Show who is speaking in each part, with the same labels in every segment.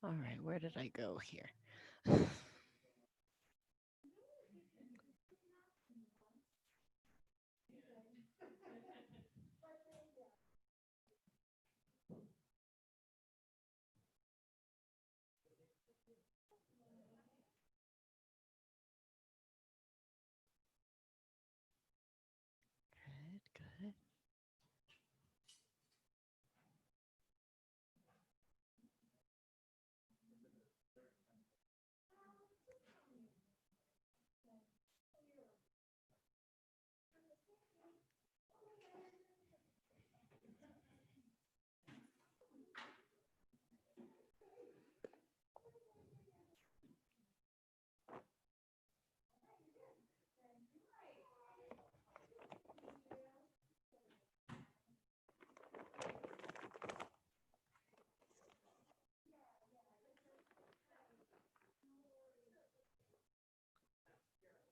Speaker 1: All right, where did I go here? Good, good.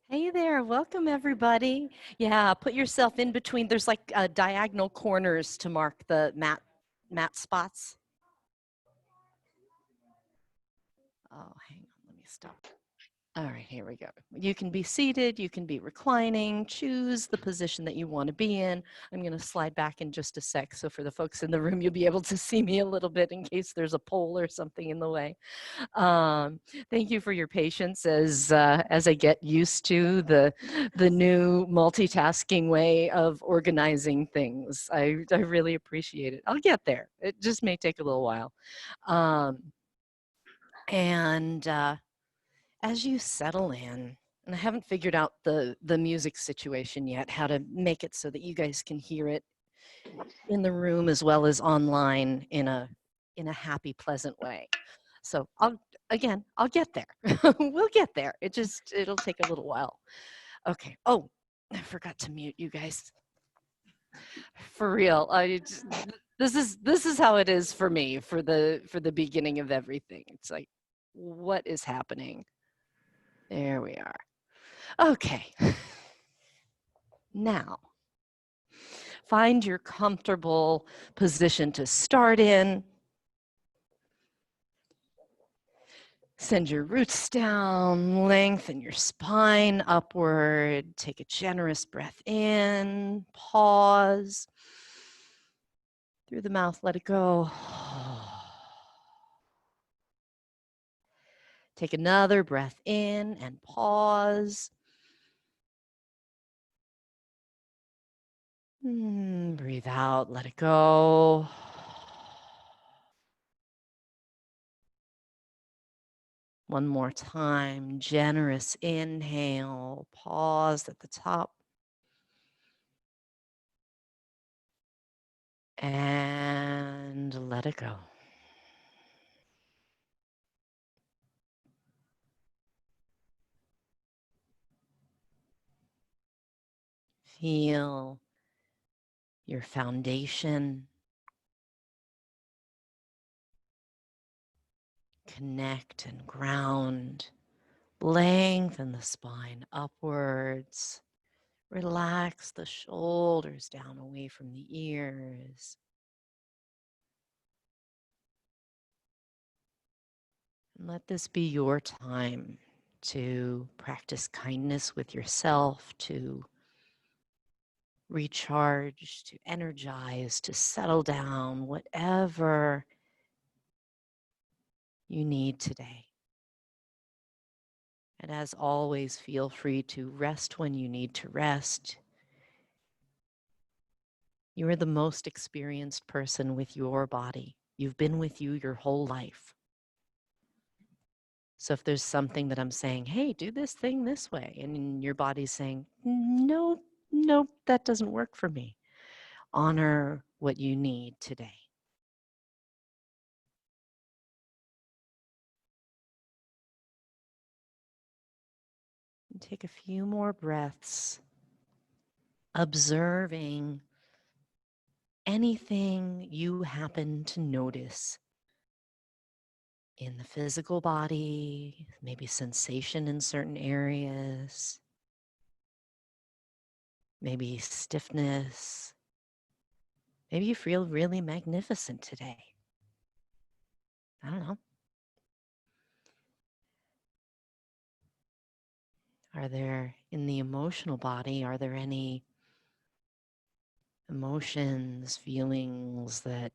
Speaker 1: Hey there, welcome everybody. Yeah, put yourself in between. There's like diagonal corners to mark the mat spots. Oh, hang on, let me stop. All right, here we go. You can be seated, you can be reclining, choose the position that you want to be in. I'm going to slide back in just a sec. So for the folks in the room, you'll be able to see me a little bit in case there's a pole or something in the way. Um, Thank you for your patience as I get used to the new multitasking way of organizing things. I really appreciate it. I'll get there. It just may take a little while. Um, and As you settle in, and I haven't figured out the music situation yet, how to make it so that you guys can hear it in the room as well as online in a happy, pleasant way. So I'll get there. We'll get there. It'll take a little while. Okay. Oh, I forgot to mute you guys. For real. This is how it is for me for the beginning of everything. It's like, what is happening? There we are. Okay. Now, find your comfortable position to start in. Send your roots down, lengthen your spine upward. Take a generous breath in, pause. Through the mouth, let it go. Take another breath in and pause. Breathe out, let it go. One more time, generous inhale, pause at the top. And let it go. Feel your foundation. Connect and ground. Lengthen the spine upwards. Relax the shoulders down away from the ears. And let this be your time to practice kindness with yourself, to recharge, to energize, to settle down, whatever you need today. And as always, feel free to rest when you need to rest. You are the most experienced person with your body. You've been with you your whole life. So if there's something that I'm saying, hey, do this thing this way, and your body's saying, no, nope, that doesn't work for me, honor what you need today. And take a few more breaths, observing anything you happen to notice in the physical body, maybe sensation in certain areas, maybe stiffness. Maybe you feel really magnificent today. I don't know. Are there, in the emotional body, are there any emotions, feelings that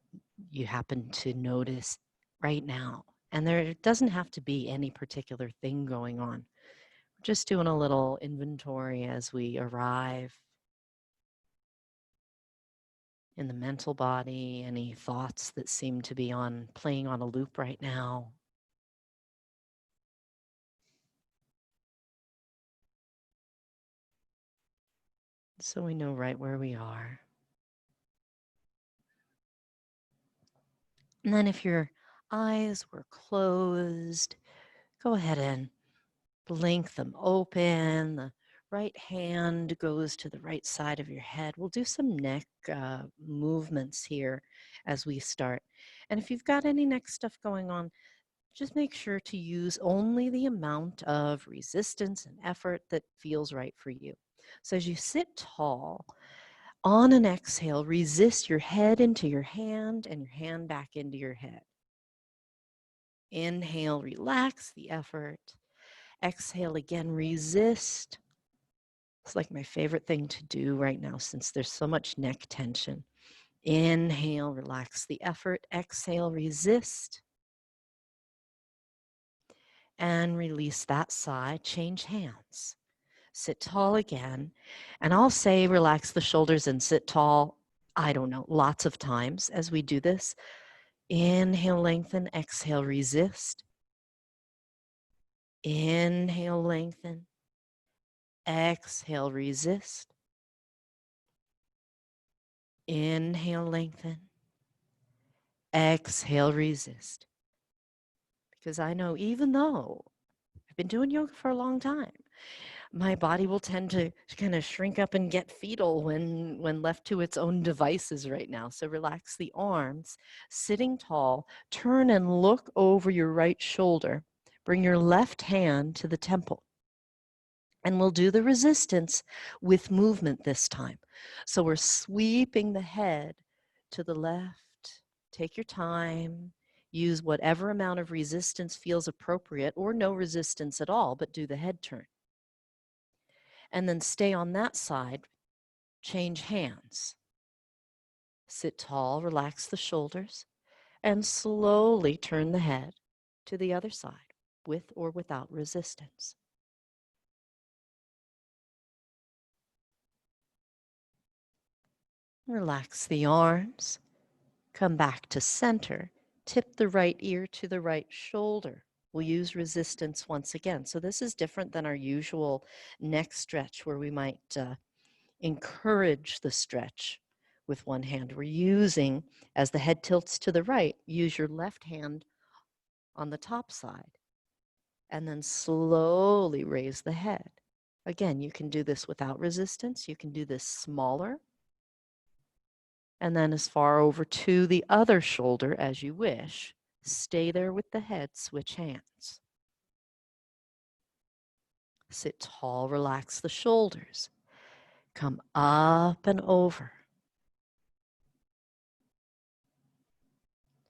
Speaker 1: you happen to notice right now? And there doesn't have to be any particular thing going on. We're just doing a little inventory as we arrive in the mental body, any thoughts that seem to be playing on a loop right now. So we know right where we are. And then if your eyes were closed, go ahead and blink them open. The right hand goes to the right side of your head. We'll do some neck movements here as we start. And if you've got any neck stuff going on, just make sure to use only the amount of resistance and effort that feels right for you. So as you sit tall, on an exhale, resist your head into your hand and your hand back into your head. Inhale, relax the effort. Exhale again, resist. It's like my favorite thing to do right now since there's so much neck tension. Inhale, relax the effort. Exhale, resist. And release that side. Change hands. Sit tall again. And I'll say relax the shoulders and sit tall, I don't know, lots of times as we do this. Inhale, lengthen. Exhale, resist. Inhale, lengthen. Exhale, resist. Inhale, lengthen. Exhale, resist. Because I know even though I've been doing yoga for a long time, my body will tend to kind of shrink up and get fetal when left to its own devices right now. So relax the arms, sitting tall, turn and look over your right shoulder. Bring your left hand to the temple. And we'll do the resistance with movement this time. So we're sweeping the head to the left. Take your time. Use whatever amount of resistance feels appropriate or no resistance at all, but do the head turn. And then stay on that side. Change hands. Sit tall, relax the shoulders, and slowly turn the head to the other side with or without resistance. Relax the arms. Come back to center. Tip the right ear to the right shoulder. We'll use resistance once again. So this is different than our usual neck stretch where we might encourage the stretch with one hand. We're using, as the head tilts to the right, use your left hand on the top side and then slowly raise the head. Again, you can do this without resistance. You can do this smaller and then as far over to the other shoulder as you wish. Stay there with the head, switch hands. Sit tall, relax the shoulders. Come up and over.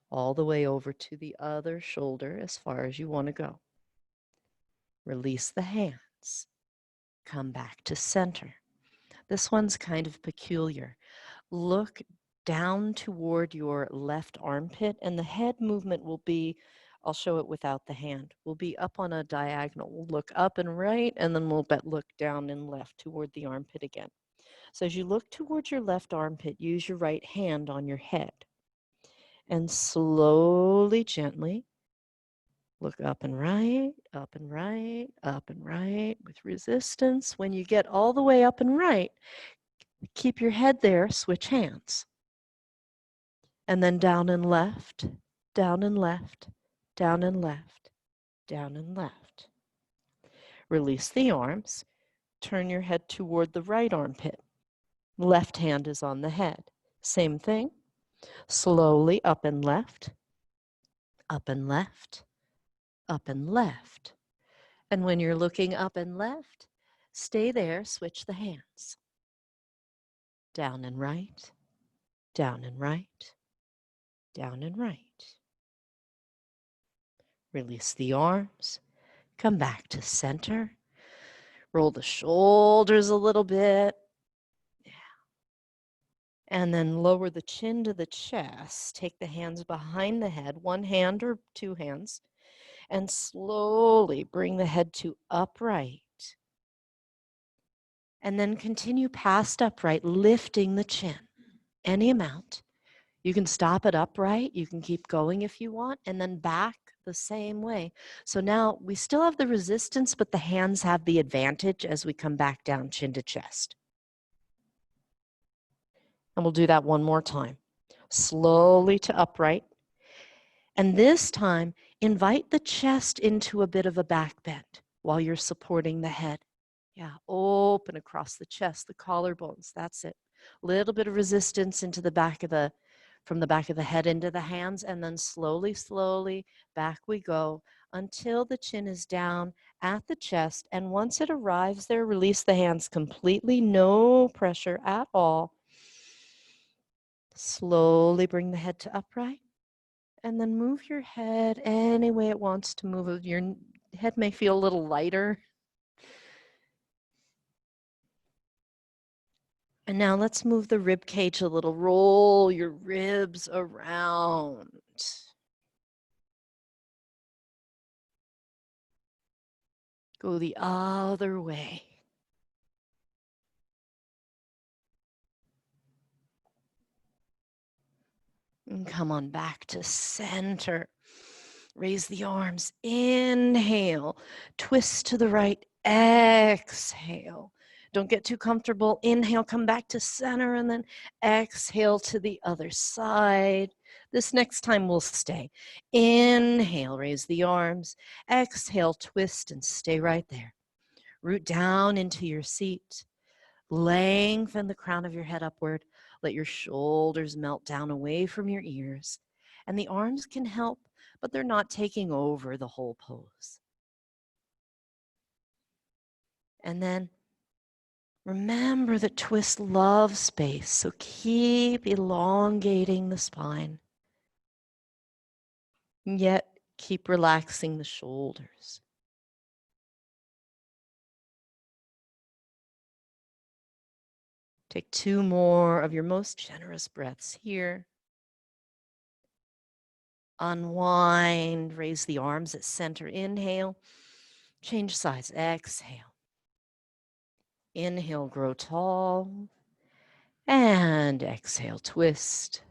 Speaker 1: All the way over to the other shoulder as far as you want to go. Release the hands. Come back to center. This one's kind of peculiar. Look down toward your left armpit, and the head movement will be, I'll show it without the hand, will be up on a diagonal. We'll look up and right, and then we'll look down and left toward the armpit again. So as you look towards your left armpit, use your right hand on your head. And slowly, gently, look up and right, up and right, up and right with resistance. When you get all the way up and right, keep your head there, switch hands. And then down and left, down and left, down and left, down and left. Release the arms. Turn your head toward the right armpit. Left hand is on the head. Same thing. Slowly up and left, up and left, up and left. And when you're looking up and left, stay there, switch the hands. Down and right, down and right, down and right. Release the arms, come back to center, Roll the shoulders a little bit. Yeah. And then lower the chin to the chest. Take the hands behind the head, one hand or two hands, and slowly bring the head to upright. And then continue past upright, lifting the chin, any amount. You can stop it upright. You can keep going if you want, and then back the same way. So now we still have the resistance, but the hands have the advantage as we come back down chin to chest. And we'll do that one more time. Slowly to upright. And this time, invite the chest into a bit of a back bend while you're supporting the head. Yeah, open across the chest, the collarbones. That's it. Little bit of resistance into the back of the, from the back of the head into the hands, and then slowly, slowly back we go until the chin is down at the chest. And once it arrives there, release the hands completely, no pressure at all. Slowly bring the head to upright. And then move your head any way it wants to move. Your head may feel a little lighter. And now let's move the rib cage a little. Roll your ribs around. Go the other way. And come on back to center. Raise the arms. Inhale. Twist to the right. Exhale. Don't get too comfortable. Inhale, come back to center, and then exhale to the other side. This next time we'll stay. Inhale, raise the arms. Exhale, twist and stay right there. Root down into your seat. Lengthen the crown of your head upward. Let your shoulders melt down away from your ears. And the arms can help, but they're not taking over the whole pose. And then remember that twist loves space, so keep elongating the spine. Yet keep relaxing the shoulders. Take 2 more of your most generous breaths here. Unwind, raise the arms at center. Inhale, change sides. Exhale. Inhale, grow tall. And exhale, twist.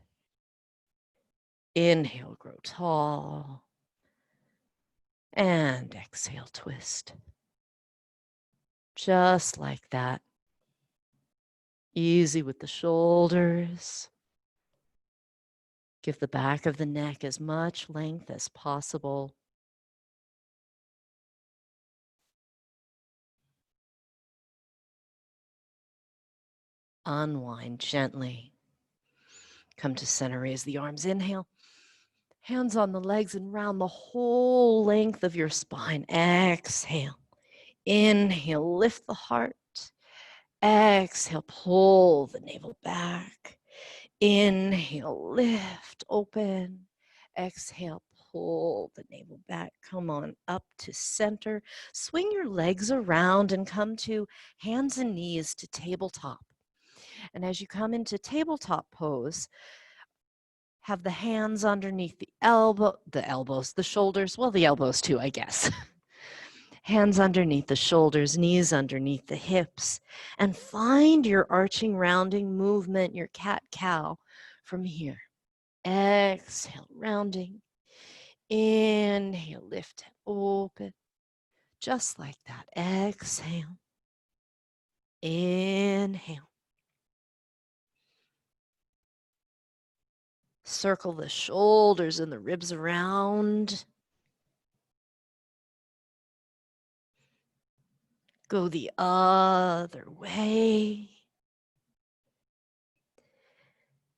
Speaker 1: Inhale, grow tall. And exhale, twist. Just like that. Easy with the shoulders. Give the back of the neck as much length as possible. Unwind gently. Come to center, raise the arms. Inhale. Hands on the legs and round the whole length of your spine. Exhale. Inhale, lift the heart. Exhale, pull the navel back. Inhale, lift, open. Exhale, pull the navel back. Come on up to center. Swing your legs around and come to hands and knees to tabletop. And as you come into tabletop pose, have the hands underneath the elbows, the shoulders, well, the elbows too, I guess. Hands underneath the shoulders, knees underneath the hips, and find your arching, rounding movement, your cat-cow from here. Exhale, rounding. Inhale, lift and open. Just like that. Exhale. Inhale. Circle the shoulders and the ribs around. Go the other way.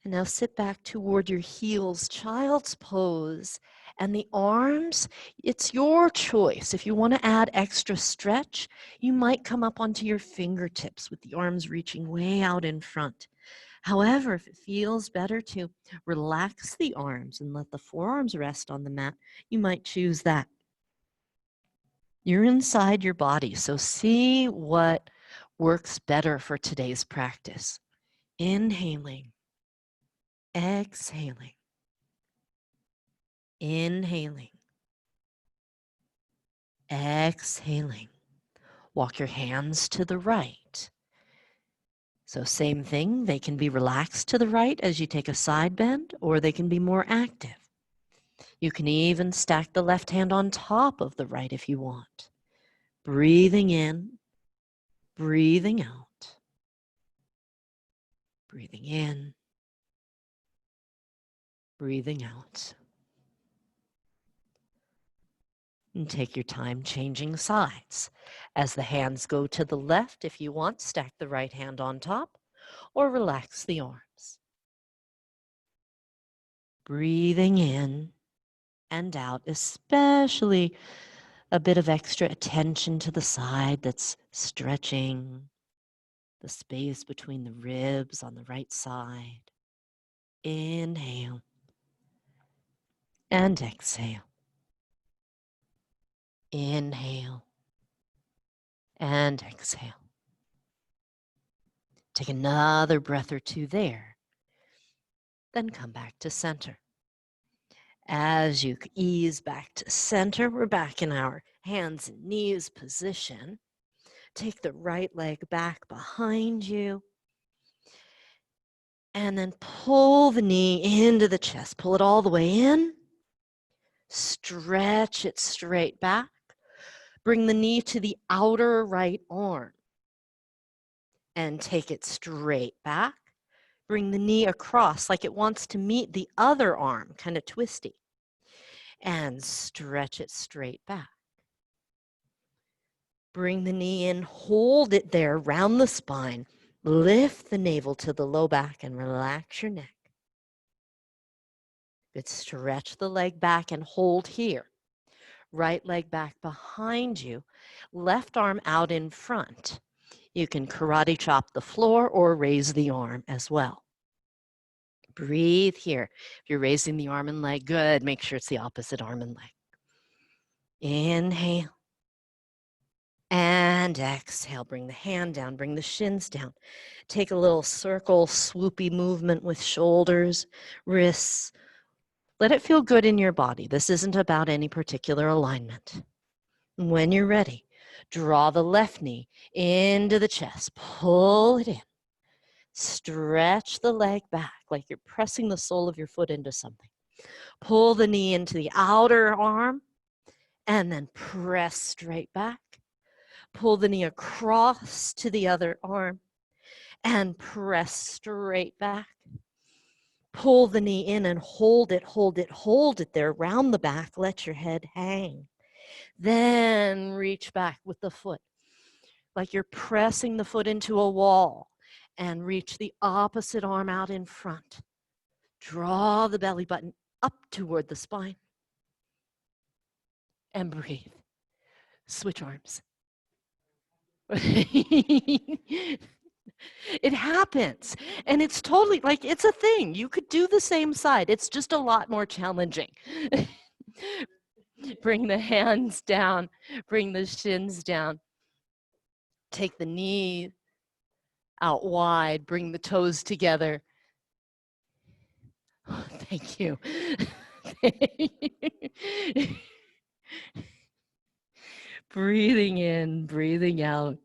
Speaker 1: And now sit back toward your heels, child's pose. And the arms, it's your choice. If you want to add extra stretch, you might come up onto your fingertips with the arms reaching way out in front. However, if it feels better to relax the arms and let the forearms rest on the mat, you might choose that. You're inside your body, so see what works better for today's practice. Inhaling, exhaling, inhaling, exhaling. Walk your hands to the right. So same thing, they can be relaxed to the right as you take a side bend, or they can be more active. You can even stack the left hand on top of the right if you want. Breathing in, breathing out. Breathing in, breathing out. And take your time changing sides. As the hands go to the left, if you want, stack the right hand on top or relax the arms. Breathing in and out, especially a bit of extra attention to the side that's stretching, the space between the ribs on the right side. Inhale and exhale. Inhale and exhale. Take another breath or two there. Then come back to center. As you ease back to center, we're back in our hands and knees position. Take the right leg back behind you. And then pull the knee into the chest. Pull it all the way in. Stretch it straight back. Bring the knee to the outer right arm. And take it straight back. Bring the knee across like it wants to meet the other arm, kind of twisty. And stretch it straight back. Bring the knee in, hold it there, round the spine. Lift the navel to the low back and relax your neck. Good, stretch the leg back and hold here. Right leg back behind you, left arm out in front. You can karate chop the floor or raise the arm as well. Breathe here. If you're raising the arm and leg, good. Make sure it's the opposite arm and leg. Inhale. And exhale. Bring the hand down. Bring the shins down. Take a little circle, swoopy movement with shoulders, wrists. Let it feel good in your body. This isn't about any particular alignment. When you're ready, draw the left knee into the chest. Pull it in. Stretch the leg back like you're pressing the sole of your foot into something. Pull the knee into the outer arm and then press straight back. Pull the knee across to the other arm and press straight back. Pull the knee in and hold it, hold it, hold it there. Round the back, let your head hang. Then reach back with the foot like you're pressing the foot into a wall and reach the opposite arm out in front. Draw the belly button up toward the spine and breathe. Switch arms. It happens. And it's totally like it's a thing. You could do the same side. It's just a lot more challenging. Bring the hands down. Bring the shins down. Take the knee out wide. Bring the toes together. Oh, thank you. Breathing in, breathing out.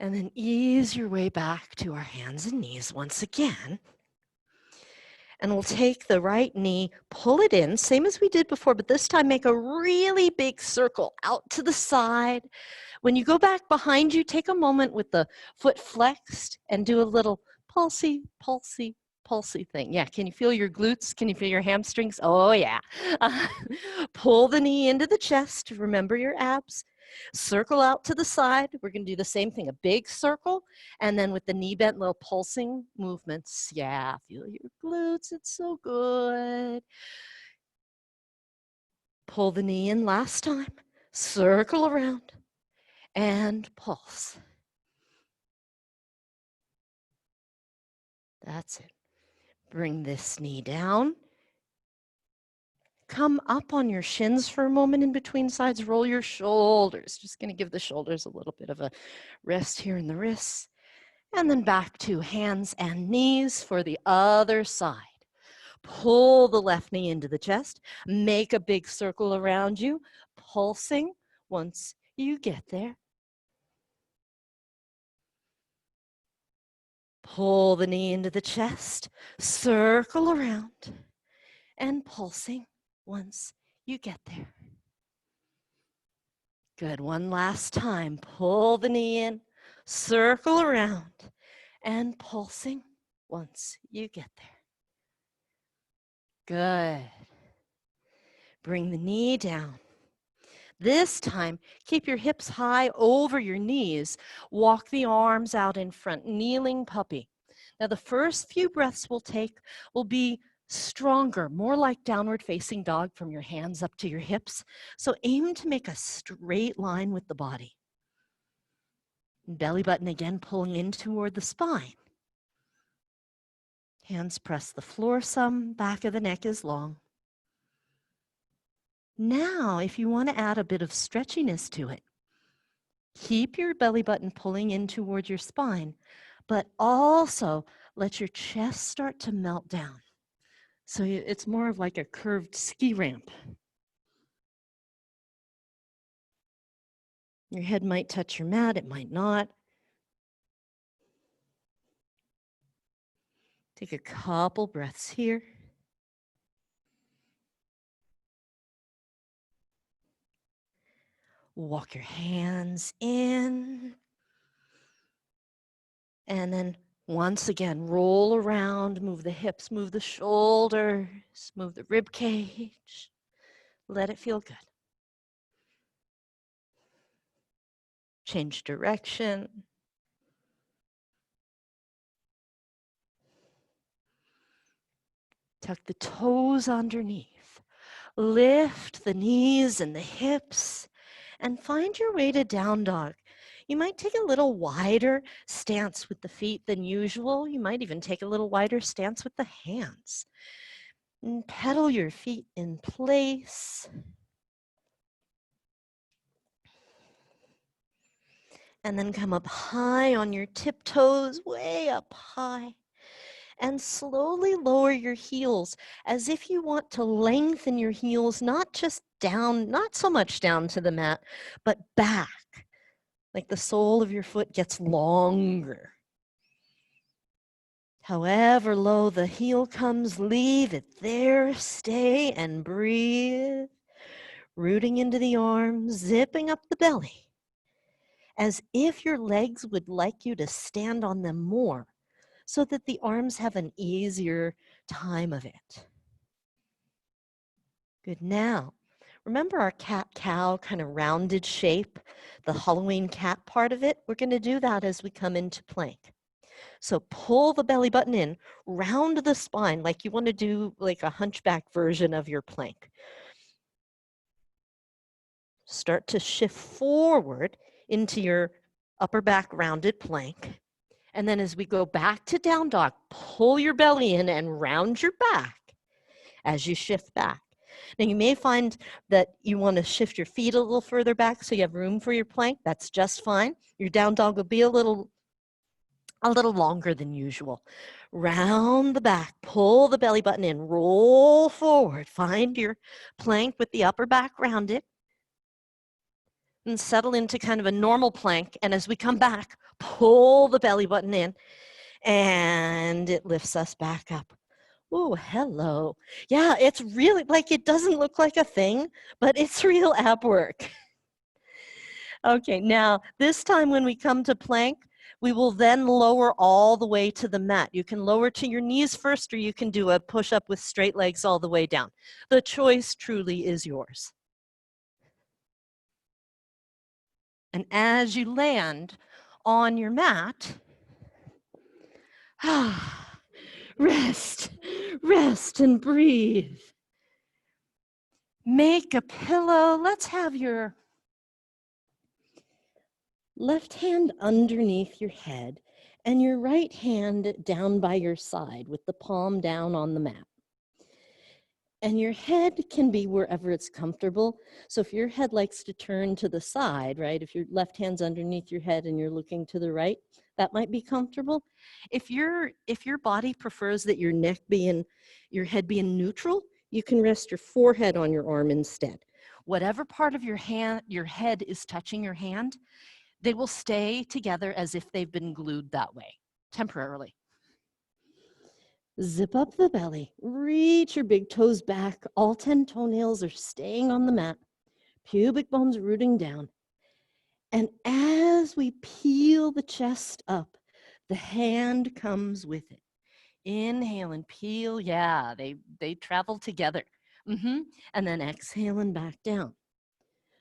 Speaker 1: And then ease your way back to our hands and knees once again. And we'll take the right knee, pull it in, same as we did before, but this time make a really big circle out to the side. When you go back behind you, take a moment with the foot flexed and do a little pulsy, pulsy, pulsy thing. Yeah, can you feel your glutes? Can you feel your hamstrings? Oh, yeah. Pull the knee into the chest. Remember your abs. Circle out to the side. We're going to do the same thing, a big circle. And then with the knee bent, little pulsing movements. Yeah, feel your glutes. It's so good. Pull the knee in last time. Circle around and pulse. That's it. Bring this knee down. Come up on your shins for a moment in between sides. Roll your shoulders. Just going to give the shoulders a little bit of a rest here in the wrists. And then back to hands and knees for the other side. Pull the left knee into the chest. Make a big circle around you, pulsing once you get there. Pull the knee into the chest, circle around, and pulsing once you get there. Good, one last time. Pull the knee in, circle around, and pulsing once you get there. Good. Bring the knee down. This time, keep your hips high over your knees. Walk the arms out in front, kneeling puppy. Now, the first few breaths we'll take will be stronger, more like downward facing dog from your hands up to your hips. So aim to make a straight line with the body. Belly button again pulling in toward the spine. Hands press the floor some, back of the neck is long. Now, if you want to add a bit of stretchiness to it, keep your belly button pulling in toward your spine, but also let your chest start to melt down. So it's more of like a curved ski ramp. Your head might touch your mat, it might not. Take a couple breaths here. Walk your hands in. And then once again, roll around, move the hips, move the shoulders, move the rib cage. Let it feel good. Change direction. Tuck the toes underneath. Lift the knees and the hips and find your way to down dog. You might take a little wider stance with the feet than usual. You might even take a little wider stance with the hands. And pedal your feet in place. And then come up high on your tiptoes, way up high. And slowly lower your heels as if you want to lengthen your heels, not just down, not so much down to the mat, but back. Like the sole of your foot gets longer. However low the heel comes, leave it there, stay and breathe. Rooting into the arms, zipping up the belly. As if your legs would like you to stand on them more so that the arms have an easier time of it. Good. Now, remember our cat-cow kind of rounded shape, the Halloween cat part of it? We're going to do that as we come into plank. So pull the belly button in, round the spine like you want to do like a hunchback version of your plank. Start to shift forward into your upper back rounded plank. And then as we go back to down dog, pull your belly in and round your back as you shift back. Now you may find that you want to shift your feet a little further back so you have room for your plank. That's just fine. Your down dog will be a little longer than usual. Round the back, pull the belly button in, roll forward, find your plank with the upper back rounded, and settle into kind of a normal plank. And as we come back, pull the belly button in, and it lifts us back up. Oh, hello. Yeah, it's really like, it doesn't look like a thing, but it's real ab work. Okay, now this time when we come to plank, we will then lower all the way to the mat. You can lower to your knees first, or you can do a push-up with straight legs all the way down. The choice truly is yours. And as you land on your mat, rest, rest and breathe. Make a pillow. Let's have your left hand underneath your head and your right hand down by your side with the palm down on the mat. And your head can be wherever it's comfortable. So if your head likes to turn to the side, right? If your left hand's underneath your head and you're looking to the right, that might be comfortable. If your body prefers that your head being neutral, you can rest your forehead on your arm instead. Whatever part of your head is touching your hand, they will stay together as if they've been glued that way, temporarily. Zip up the belly, reach your big toes back. All 10 toenails are staying on the mat, pubic bones rooting down. And as we peel the chest up, the hand comes with it. Inhale and peel, yeah, they travel together. And then exhale and back down.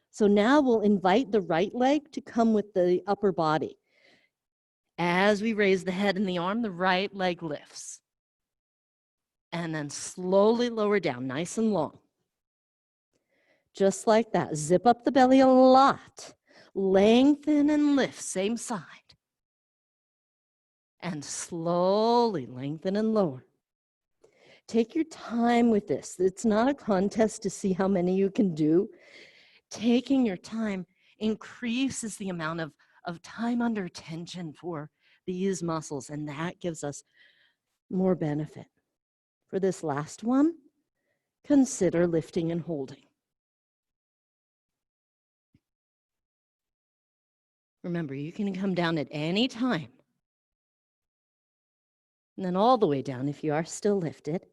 Speaker 1: So now we'll invite the right leg to come with the upper body. As we raise the head and the arm, the right leg lifts. And then slowly lower down, nice and long. Just like that. Zip up the belly a lot. Lengthen and lift, same side. And slowly lengthen and lower. Take your time with this. It's not a contest to see how many you can do. Taking your time increases the amount of time under tension for these muscles, and that gives us more benefit. For this last one, consider lifting and holding. Remember, you can come down at any time. And then all the way down if you are still lifted.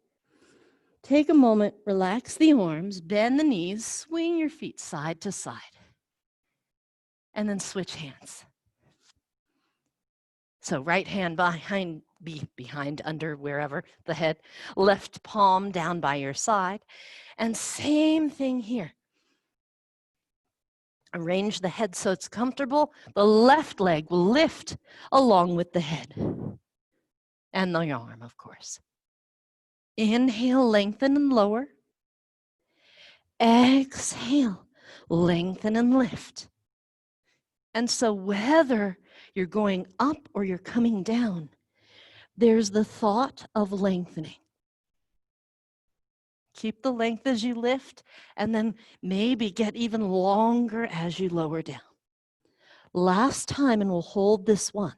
Speaker 1: Take a moment, relax the arms, bend the knees, swing your feet side to side. And then switch hands. So right hand behind, under, wherever the head, left palm down by your side. And same thing here. Arrange the head so it's comfortable. The left leg will lift along with the head. And the arm, of course. Inhale, lengthen and lower. Exhale, lengthen and lift. And so whether you're going up or you're coming down, there's the thought of lengthening. Keep the length as you lift, and then maybe get even longer as you lower down. Last time, and we'll hold this one.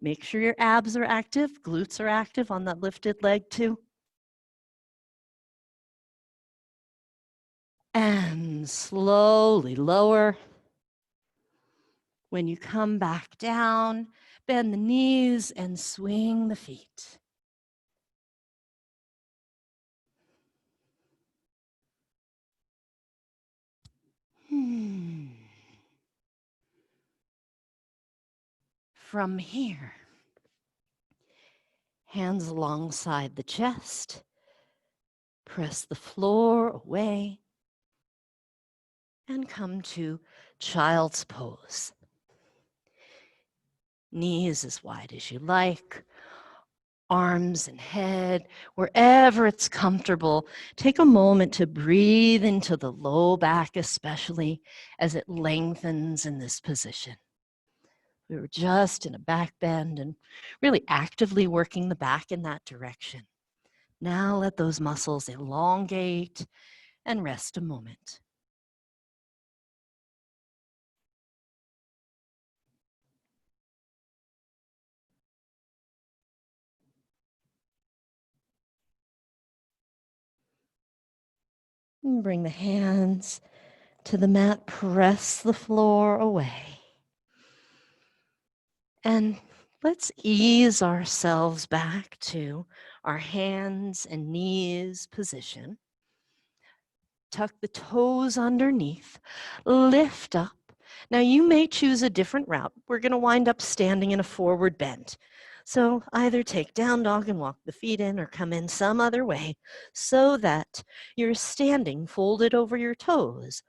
Speaker 1: Make sure your abs are active, glutes are active on that lifted leg too. And slowly lower. When you come back down, bend the knees and swing the feet. From here, hands alongside the chest, press the floor away, and come to child's pose. Knees as wide as you like, arms and head, wherever it's comfortable. Take a moment to breathe into the low back, especially as it lengthens in this position. We were just in a back bend and really actively working the back in that direction. Now let those muscles elongate and rest a moment. And bring the hands to the mat, press the floor away. And let's ease ourselves back to our hands and knees position. Tuck the toes underneath, lift up. Now you may choose a different route. We're going to wind up standing in a forward bend. So either take down dog and walk the feet in or come in some other way so that you're standing folded over your toes.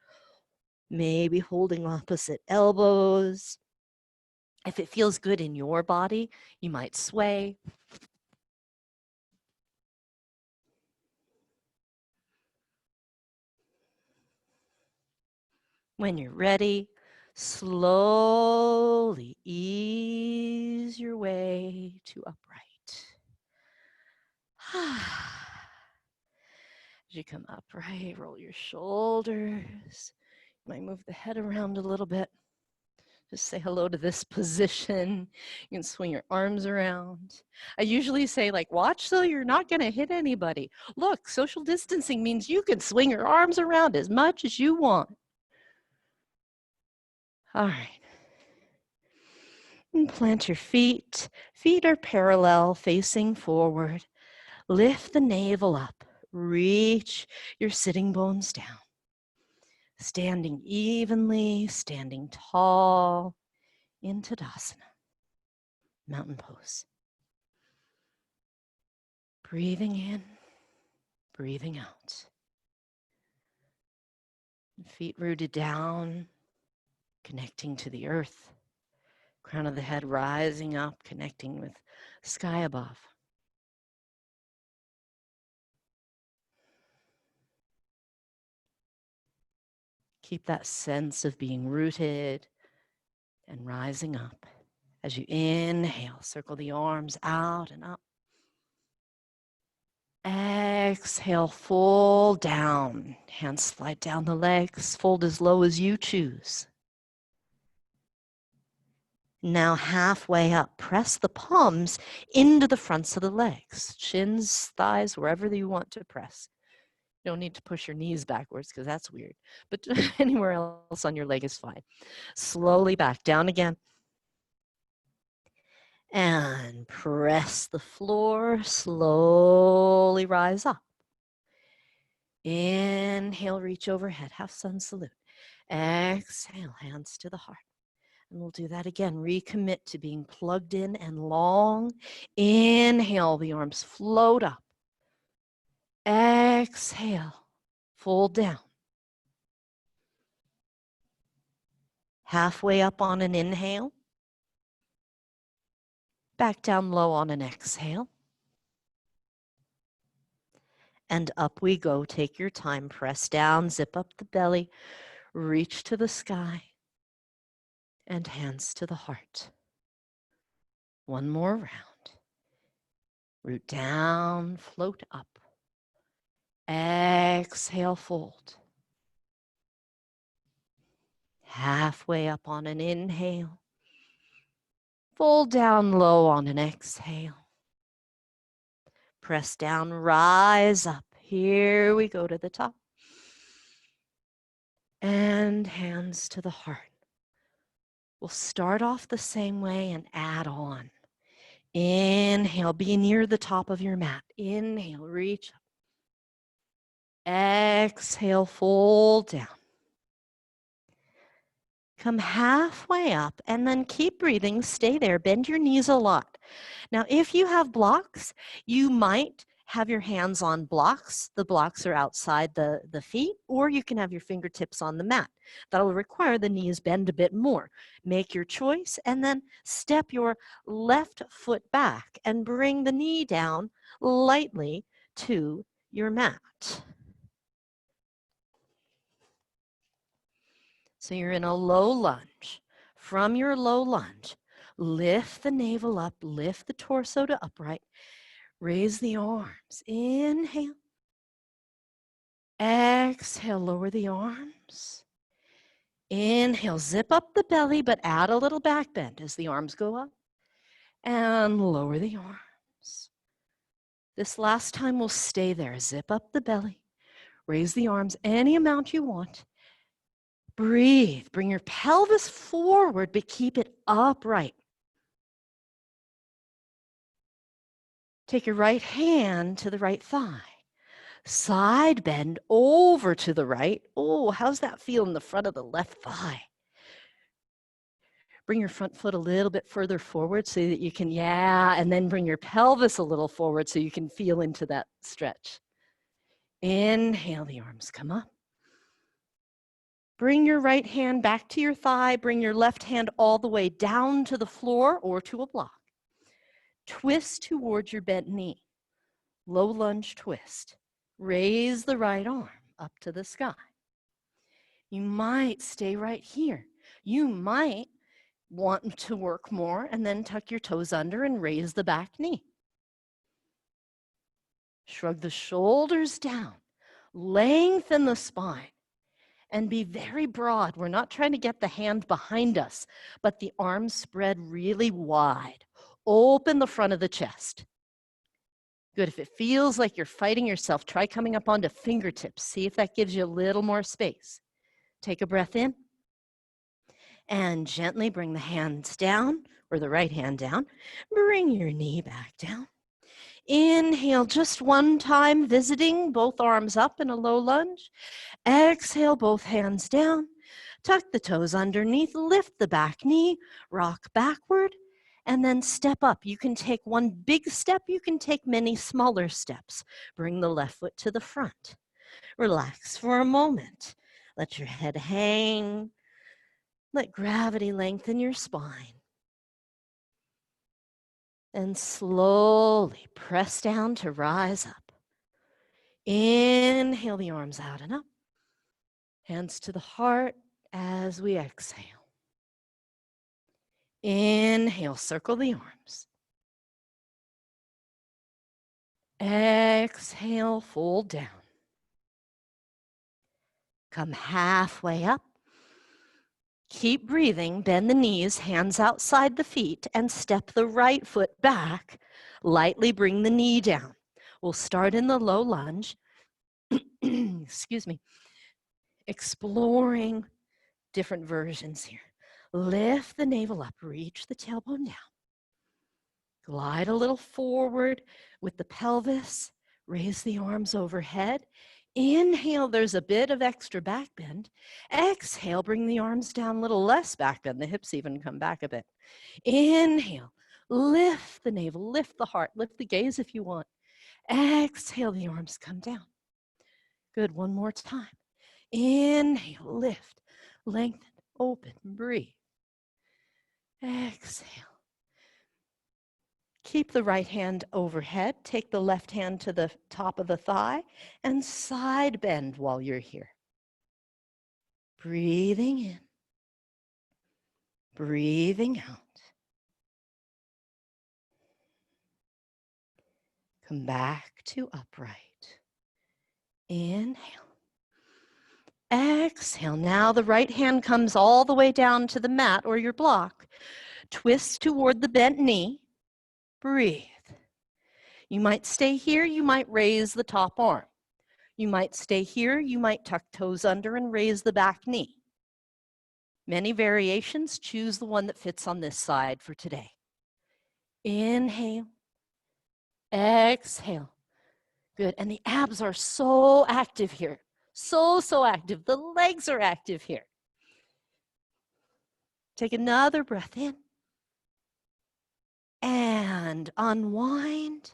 Speaker 1: Maybe holding opposite elbows. If it feels good in your body, you might sway. When you're ready, Slowly ease your way to upright. As you come upright, roll your shoulders. You might move the head around a little bit. Just say hello to this position. You can swing your arms around. I usually say, like, watch so you're not going to hit anybody. Look, social distancing means you can swing your arms around as much as you want. All right. And plant your feet. Feet are parallel, facing forward. Lift the navel up. Reach your sitting bones down. Standing evenly, standing tall in Tadasana, mountain pose. Breathing in, breathing out. Feet rooted down, connecting to the earth. Crown of the head rising up, connecting with sky above. Keep that sense of being rooted and rising up. As you inhale, circle the arms out and up. Exhale, fold down. Hands slide down the legs, fold as low as you choose. Now halfway up, press the palms into the fronts of the legs, shins, thighs, wherever you want to press. You don't need to push your knees backwards because that's weird, but anywhere else on your leg is fine. Slowly back down again. And press the floor, slowly rise up. Inhale, reach overhead, half sun salute. Exhale, hands to the heart. And we'll do that again. Recommit to being plugged in and long. Inhale, the arms float up. Exhale, fold down. Halfway up on an inhale. Back down low on an exhale. And up we go. Take your time. Press down, zip up the belly, reach to the sky, and hands to the heart. One more round. Root down, float up. Exhale, fold. Halfway up on an inhale. Fold down low on an exhale. Press down, rise up. Here we go to the top. And hands to the heart. We'll start off the same way and add on. Inhale, be near the top of your mat. Inhale, reach up. Exhale, fold down. Come halfway up and then keep breathing. Stay there. Bend your knees a lot. Now, if you have blocks, you might have your hands on blocks. The blocks are outside the feet, or you can have your fingertips on the mat. That'll require the knees bend a bit more. Make your choice and then step your left foot back and bring the knee down lightly to your mat. So you're in a low lunge. From your low lunge, lift the navel up, lift the torso to upright, raise the arms. Inhale. Exhale, lower the arms. Inhale, zip up the belly, but add a little back bend as the arms go up. And lower the arms. This last time we'll stay there. Zip up the belly, raise the arms any amount you want. Breathe. Bring your pelvis forward, but keep it upright. Take your right hand to the right thigh. Side bend over to the right. Oh, how's that feel in the front of the left thigh? Bring your front foot a little bit further forward so that you can, and then bring your pelvis a little forward so you can feel into that stretch. Inhale, the arms come up. Bring your right hand back to your thigh. Bring your left hand all the way down to the floor or to a block. Twist towards your bent knee. Low lunge twist. Raise the right arm up to the sky. You might stay right here. You might want to work more and then tuck your toes under and raise the back knee. Shrug the shoulders down, lengthen the spine, and be very broad. We're not trying to get the hand behind us, but the arms spread really wide. Open the front of the chest. Good. If it feels like you're fighting yourself, try coming up onto fingertips. See if that gives you a little more space. Take a breath in. And gently bring the hands down, or the right hand down. Bring your knee back down. Inhale just one time, visiting both arms up in a low lunge. Exhale, both hands down. Tuck the toes underneath, lift the back knee, rock backward, and then step up. You can take one big step, you can take many smaller steps. Bring the left foot to the front. Relax for a moment. Let your head hang. Let gravity lengthen your spine. And slowly press down to rise up. Inhale the arms out and up. Hands to the heart as we exhale. Inhale, circle the arms. Exhale, fold down. Come halfway up. Keep breathing, bend the knees, hands outside the feet, and step the right foot back. Lightly bring the knee down. We'll start in the low lunge. Excuse me. Exploring different versions here. Lift the navel up, reach the tailbone down. Glide a little forward with the pelvis. Raise the arms overhead. Inhale, there's a bit of extra back bend. Exhale, bring the arms down a little less back bend. The hips even come back a bit. Inhale, lift the navel, lift the heart, lift the gaze if you want. Exhale, the arms come down. Good, one more time. Inhale, lift, lengthen, open, breathe. Exhale. Keep the right hand overhead. Take the left hand to the top of the thigh and side bend while you're here. Breathing in, breathing out. Come back to upright. Inhale. Exhale. Now the right hand comes all the way down to the mat or your block. Twist toward the bent knee. Breathe. You might stay here, you might raise the top arm. You might stay here, you might tuck toes under and raise the back knee. Many variations, choose the one that fits on this side for today. Inhale, exhale. Good, and the abs are so active here. So active. The legs are active here. Take another breath in. And unwind.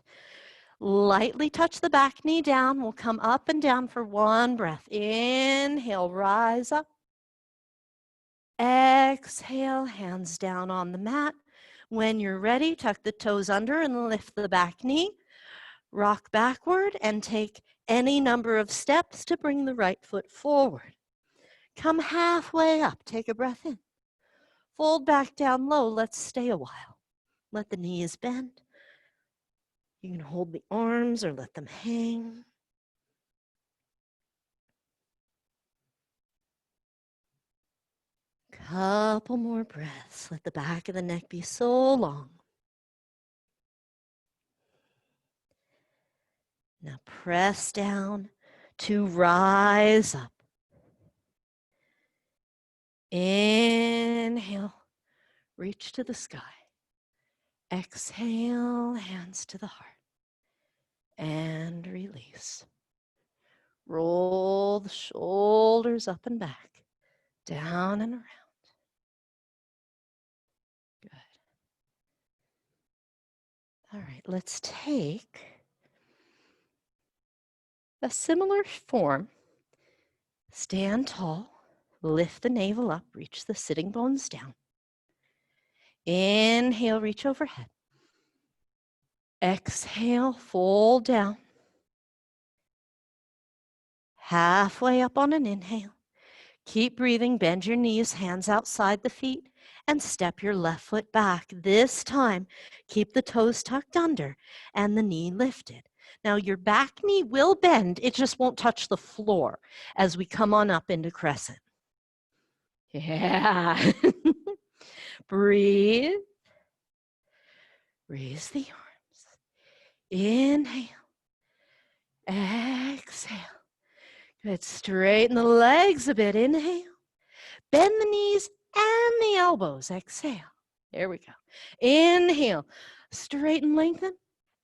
Speaker 1: Lightly touch the back knee down. We'll come up and down for one breath. Inhale, rise up. Exhale, hands down on the mat. When you're ready, tuck the toes under and lift the back knee. Rock backward and take any number of steps to bring the right foot forward. Come halfway up. Take a breath in. Fold back down low. Let's stay a while. Let the knees bend. You can hold the arms or let them hang. Couple more breaths. Let the back of the neck be so long. Now press down to rise up. Inhale, reach to the sky. Exhale, hands to the heart. And release. Roll the shoulders up and back, down and around. Good. All right, let's take a similar form. Stand tall, lift the navel up, reach the sitting bones down. Inhale, reach overhead. Exhale, fold down. Halfway up on an inhale. Keep breathing, bend your knees, hands outside the feet, and step your left foot back. This time, keep the toes tucked under and the knee lifted. Now your back knee will bend, it just won't touch the floor as we come on up into crescent. Yeah. Breathe. Raise the arms. Inhale. Exhale. Good. Straighten the legs a bit. Inhale. Bend the knees and the elbows. Exhale. There we go. Inhale. Straighten, lengthen.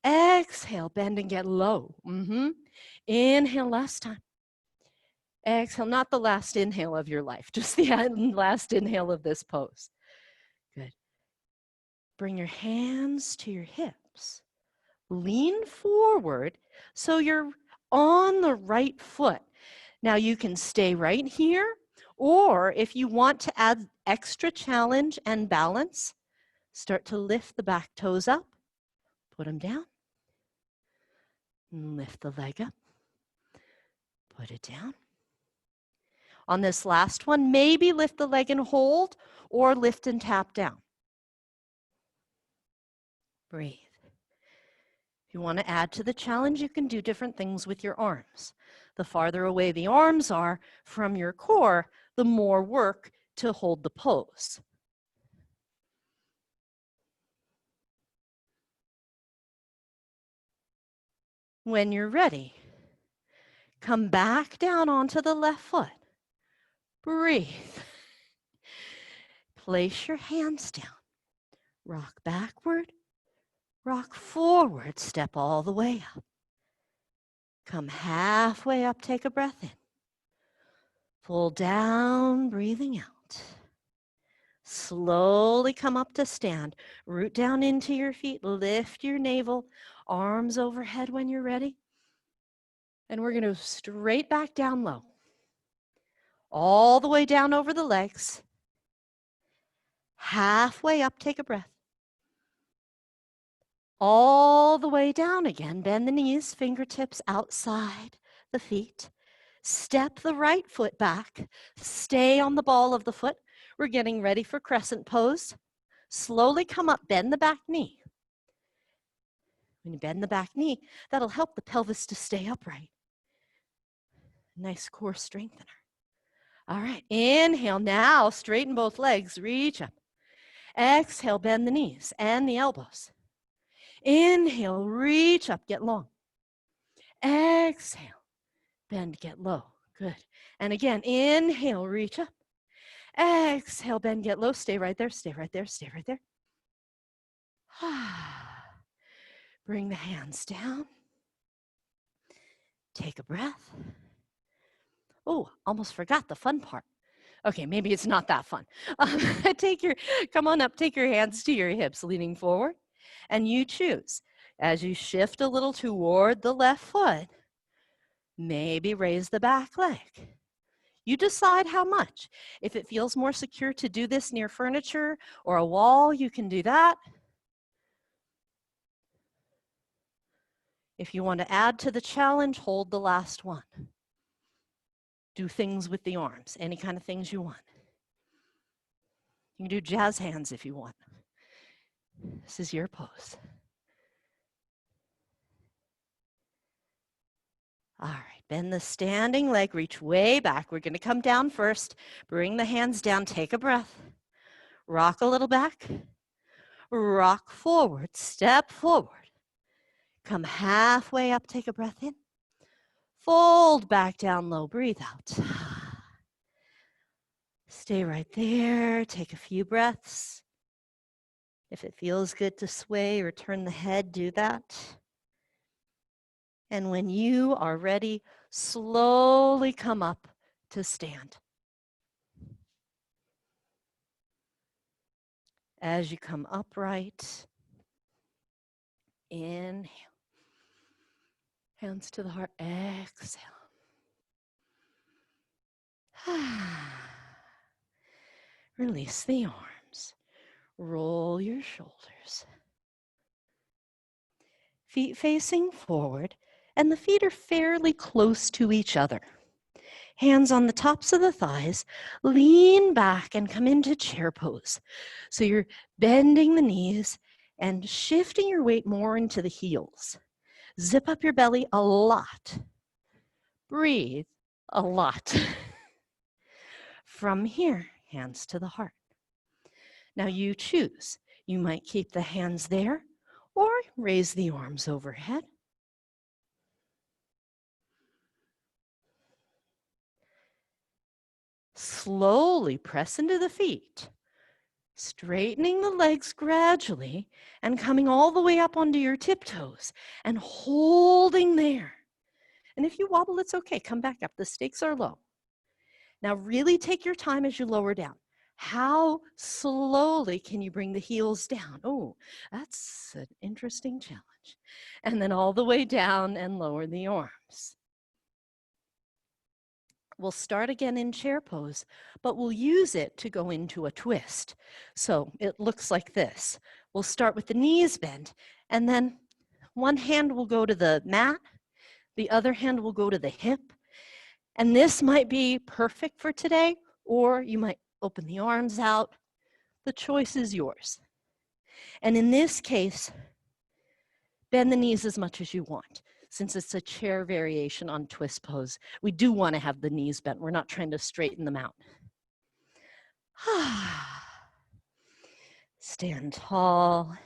Speaker 1: Exhale. Bend and get low. Inhale last time. Exhale. Not the last inhale of your life, just the last inhale of this pose. Good. Bring your hands to your hips. Lean forward so you're on the right foot. Now you can stay right here, or if you want to add extra challenge and balance, start to lift the back toes up, put them down, and lift the leg up, put it down. On this last one, maybe lift the leg and hold, or lift and tap down. Breathe. If you want to add to the challenge, you can do different things with your arms. The farther away the arms are from your core, the more work to hold the pose. When you're ready, come back down onto the left foot. Breathe. Place your hands down. Rock backward, rock forward, step all the way up. Come halfway up, take a breath in. Pull down, breathing out. Slowly come up to stand. Root down into your feet, lift your navel, arms overhead when you're ready. And we're going to straight back down low. All the way down over the legs. Halfway up, take a breath. All the way down again. Bend the knees, fingertips outside the feet. Step the right foot back. Stay on the ball of the foot. We're getting ready for crescent pose. Slowly come up, bend the back knee. When you bend the back knee, that'll help the pelvis to stay upright. Nice core strengthener. All right, inhale. Now straighten both legs, reach up. Exhale, bend the knees and the elbows. Inhale, reach up, get long. Exhale, bend, get low. Good. And again, inhale, reach up. Exhale, bend, get low. Stay right there, stay right there, stay right there. Bring the hands down. Take a breath. Oh, almost forgot the fun part. Okay, maybe it's not that fun. Come on up, take your hands to your hips, leaning forward, and you choose. As you shift a little toward the left foot, maybe raise the back leg. You decide how much. If it feels more secure to do this near furniture or a wall, you can do that. If you want to add to the challenge, hold the last one. Do things with the arms, any kind of things you want. You can do jazz hands if you want. This is your pose. All right, bend the standing leg, reach way back. We're going to come down first. Bring the hands down, take a breath. Rock a little back. Rock forward, step forward. Come halfway up, take a breath in. Fold back down low, breathe out. Stay right there, take a few breaths. If it feels good to sway or turn the head, do that. And when you are ready, slowly come up to stand. As you come upright, inhale. Hands to the heart, exhale. Release the arms. Roll your shoulders. Feet facing forward, and the feet are fairly close to each other. Hands on the tops of the thighs, lean back and come into chair pose. So you're bending the knees and shifting your weight more into the heels. Zip up your belly a lot. Breathe a lot. From here, hands to the heart. Now you choose. You might keep the hands there or raise the arms overhead. Slowly press into the feet, straightening the legs gradually and coming all the way up onto your tiptoes and holding there. And if you wobble, it's okay. Come back up. The stakes are low. Now really take your time as you lower down. How slowly can you bring the heels down? Oh, that's an interesting challenge. And then all the way down and lower the arms. We'll start again in chair pose, but we'll use it to go into a twist. So it looks like this. We'll start with the knees bent, and then one hand will go to the mat, the other hand will go to the hip, and this might be perfect for today, or you might open the arms out. The choice is yours. And in this case, bend the knees as much as you want. Since it's a chair variation on twist pose, we do want to have the knees bent. We're not trying to straighten them out. Stand tall.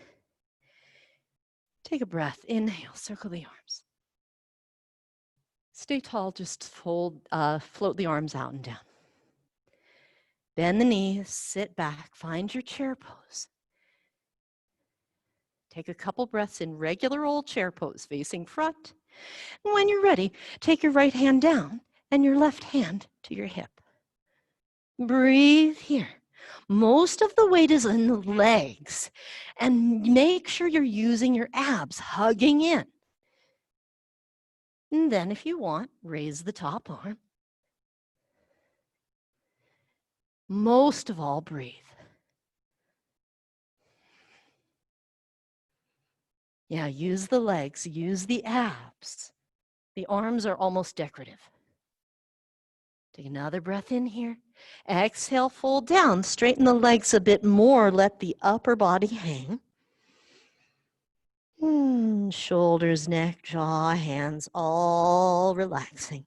Speaker 1: Take a breath. Inhale, circle the arms. Stay tall, just float the arms out and down. Bend the knees, sit back, find your chair pose. Take a couple breaths in regular old chair pose, facing front. And when you're ready, take your right hand down and your left hand to your hip. Breathe here. Most of the weight is in the legs, and make sure you're using your abs, hugging in. And then if you want, raise the top arm. Most of all, breathe. Yeah, use the legs, use the abs. The arms are almost decorative. Take another breath in here. Exhale, fold down. Straighten the legs a bit more. Let the upper body hang. Shoulders, neck, jaw, hands, all relaxing.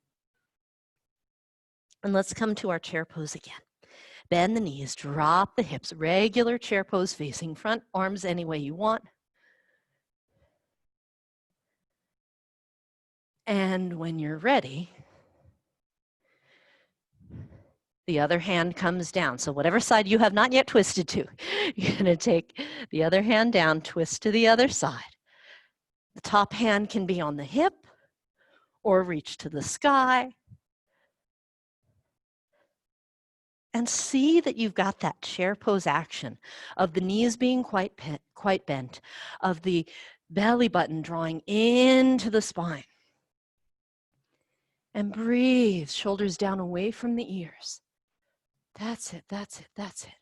Speaker 1: And let's come to our chair pose again. Bend the knees, drop the hips. Regular chair pose facing front. Arms any way you want. And when you're ready, the other hand comes down. So whatever side you have not yet twisted to, you're going to take the other hand down, twist to the other side. The top hand can be on the hip or reach to the sky. And see that you've got that chair pose action of the knees being quite bent, of the belly button drawing into the spine. And breathe, shoulders down away from the ears. That's it, that's it, that's it.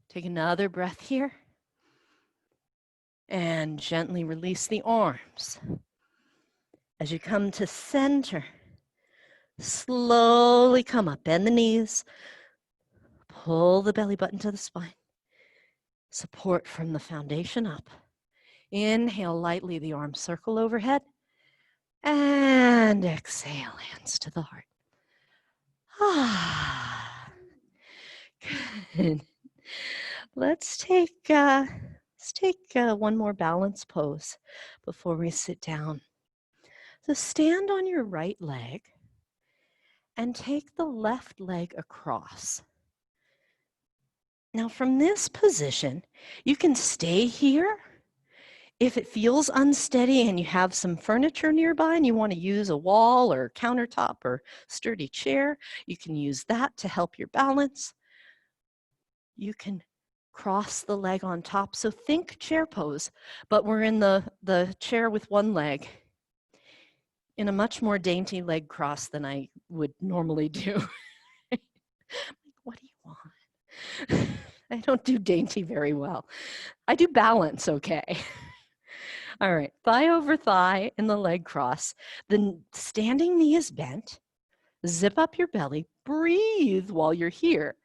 Speaker 1: Take another breath here. And gently release the arms. As you come to center, slowly come up, bend the knees, pull the belly button to the spine. Support from the foundation up. Inhale lightly, the arms circle overhead. And exhale, hands to the heart. Good. Let's take one more balance pose before we sit down. So stand on your right leg and take the left leg across. Now from this position, you can stay here. If it feels unsteady and you have some furniture nearby and you want to use a wall or countertop or sturdy chair, you can use that to help your balance. You can cross the leg on top. So think chair pose, but we're in the chair with one leg in a much more dainty leg cross than I would normally do. What do you want? I don't do dainty very well. I do balance okay. All right, thigh over thigh in the leg cross. The standing knee is bent. Zip up your belly. Breathe while you're here.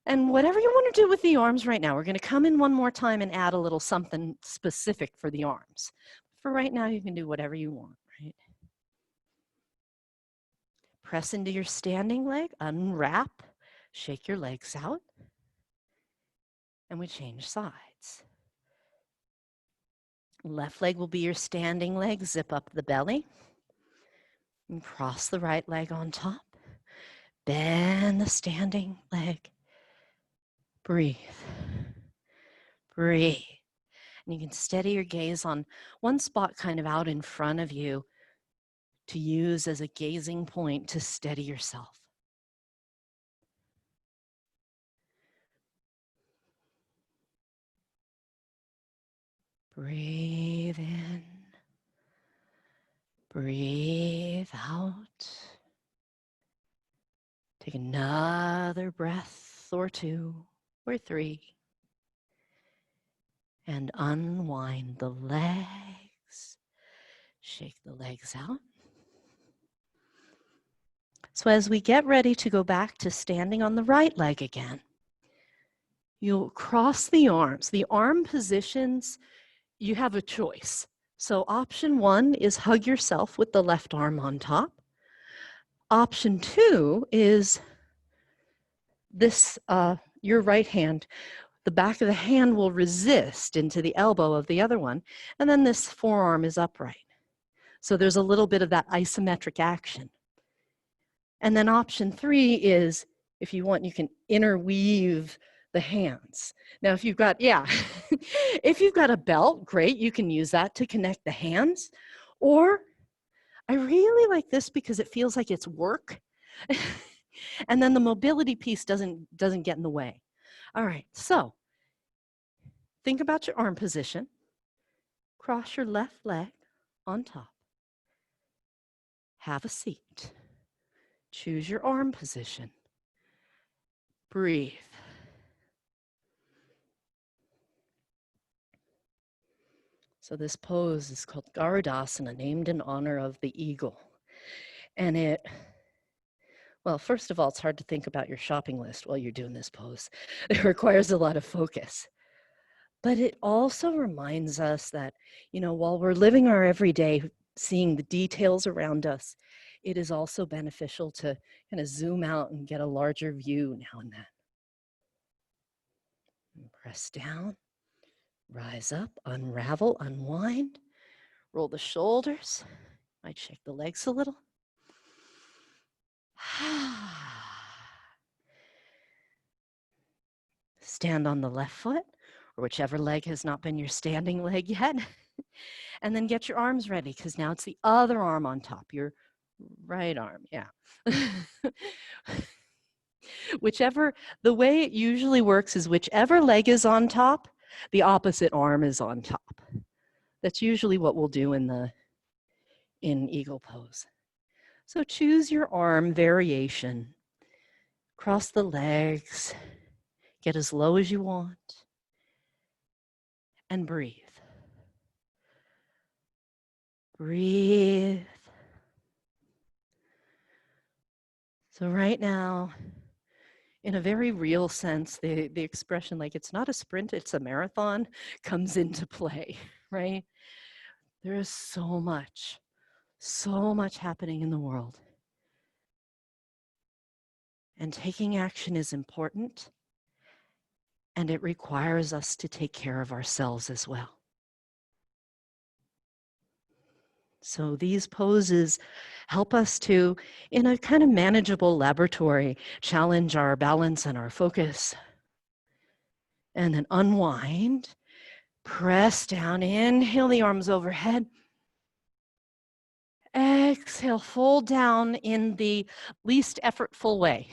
Speaker 1: And whatever you want to do with the arms right now, we're going to come in one more time and add a little something specific for the arms. For right now, you can do whatever you want, right? Press into your standing leg, unwrap, shake your legs out, and we change sides. Left leg will be your standing leg, zip up the belly, and cross the right leg on top. Bend the standing leg. Breathe. Breathe. And you can steady your gaze on one spot kind of out in front of you to use as a gazing point to steady yourself. Breathe in. Breathe out. Take another breath or two or three. And unwind the legs. Shake the legs out. So as we get ready to go back to standing on the right leg again, you'll cross the arms. The arm positions, you have a choice. So option 1 is hug yourself with the left arm on top. Option 2 is this, your right hand. The back of the hand will resist into the elbow of the other one, and then this forearm is upright. So there's a little bit of that isometric action. And then option 3 is, if you want, you can interweave the hands. Now, if you've got, if you've got a belt, great, you can use that to connect the hands. Or I really like this because it feels like it's work. And then the mobility piece doesn't get in the way. All right, so think about your arm position. Cross your left leg on top. Have a seat. Choose your arm position. Breathe. So this pose is called Garudasana, named in honor of the eagle. And well, first of all, it's hard to think about your shopping list while you're doing this pose. It requires a lot of focus. But it also reminds us that, while we're living our everyday, seeing the details around us, it is also beneficial to kind of zoom out and get a larger view now and then. And press down, rise up, unravel, unwind, roll the shoulders, might shake the legs a little. Stand on the left foot, or whichever leg has not been your standing leg yet. And then get your arms ready, because now it's the other arm on top, your right arm, yeah. The way it usually works is whichever leg is on top, the opposite arm is on top. That's usually what we'll do in eagle pose. So choose your arm variation. Cross the legs, get as low as you want, and breathe. Breathe. So right now, in a very real sense, the expression like it's not a sprint, it's a marathon comes into play, right? There is so much happening in the world. And taking action is important, and it requires us to take care of ourselves as well. So these poses help us to, in a kind of manageable laboratory, challenge our balance and our focus. And then unwind, press down, inhale the arms overhead. Exhale, fold down in the least effortful way.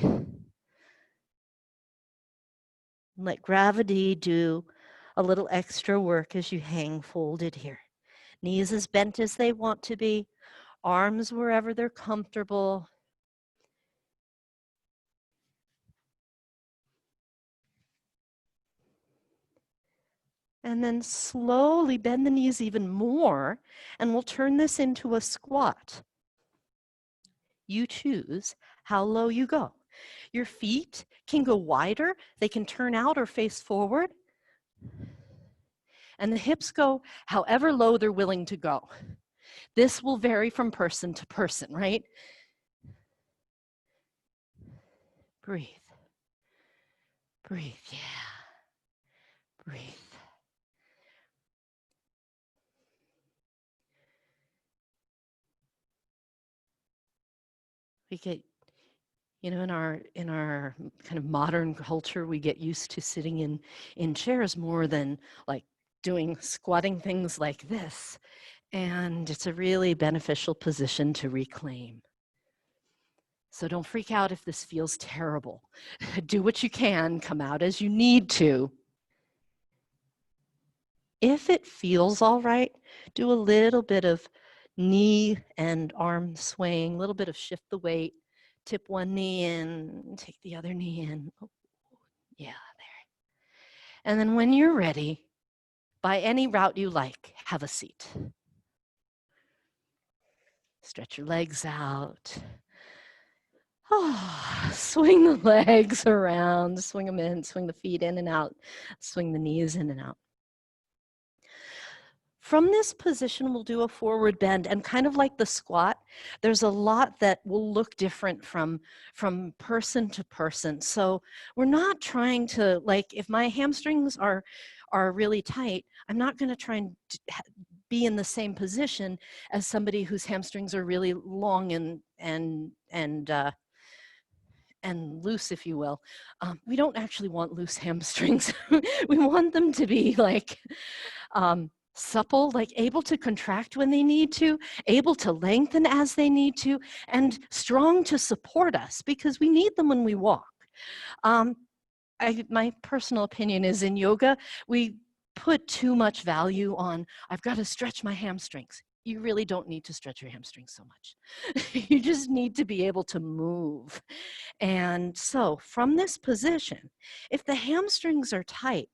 Speaker 1: Let gravity do a little extra work as you hang folded here. Knees as bent as they want to be, arms wherever they're comfortable. And then slowly bend the knees even more, and we'll turn this into a squat. You choose how low you go. Your feet can go wider, they can turn out or face forward, and the hips go however low they're willing to go. This will vary from person to person, right? Breathe. Breathe, yeah. Breathe. We get, in our kind of modern culture, we get used to sitting in chairs more than like doing squatting things like this. And it's a really beneficial position to reclaim. So don't freak out if this feels terrible. Do what you can, come out as you need to. If it feels all right, do a little bit of knee and arm swaying, a little bit of shift the weight, tip one knee in, take the other knee in. Oh, yeah, there. And then when you're ready, by any route you like, have a seat. Stretch your legs out. Oh, swing the legs around, swing them in, swing the feet in and out, swing the knees in and out. From this position, we'll do a forward bend, and kind of like the squat, there's a lot that will look different from person to person. So we're not trying to, like, if my hamstrings are really tight, I'm not going to try and be in the same position as somebody whose hamstrings are really long and loose, if you will. We don't actually want loose hamstrings. We want them to be like supple, like able to contract when they need to, able to lengthen as they need to, and strong to support us because we need them when we walk. My personal opinion is in yoga, we put too much value on, I've got to stretch my hamstrings. You really don't need to stretch your hamstrings so much. You just need to be able to move. And so from this position, if the hamstrings are tight,